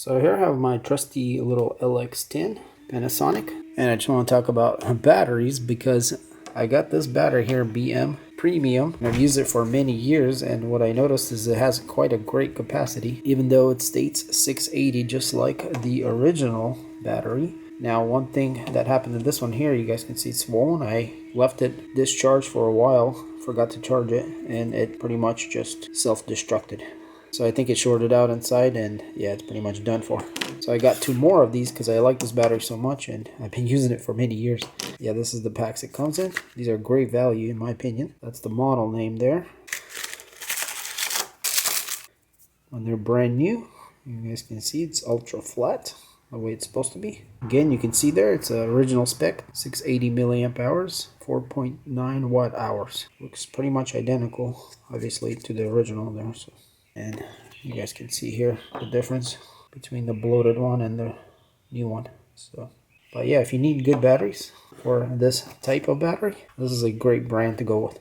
So here I have my trusty little LX10 Panasonic, and I just want to talk about batteries because I got this battery here, BM Premium, and I've used it for many years, and what I noticed is it has quite a great capacity, even though it states 680 just like the original battery. Now one thing that happened to this one here, you guys can see it's swollen. I left it discharged for a while, forgot to charge it, and it pretty much just self-destructed. So I think it shorted out inside, and yeah, it's pretty much done for. So I got two more of these because I like this battery so much, and I've been using it for many years. Yeah, this is the packs it comes in. These are great value in my opinion. That's the model name there. When they're brand new, you guys can see it's ultra flat, the way it's supposed to be. Again, you can see there, it's an original spec, 680 milliamp hours, 4.9 watt hours. Looks pretty much identical, obviously, to the original there. So. And you guys can see here the difference between the bloated one and the new one. So, but yeah, if you need good batteries for this type of battery, this is a great brand to go with.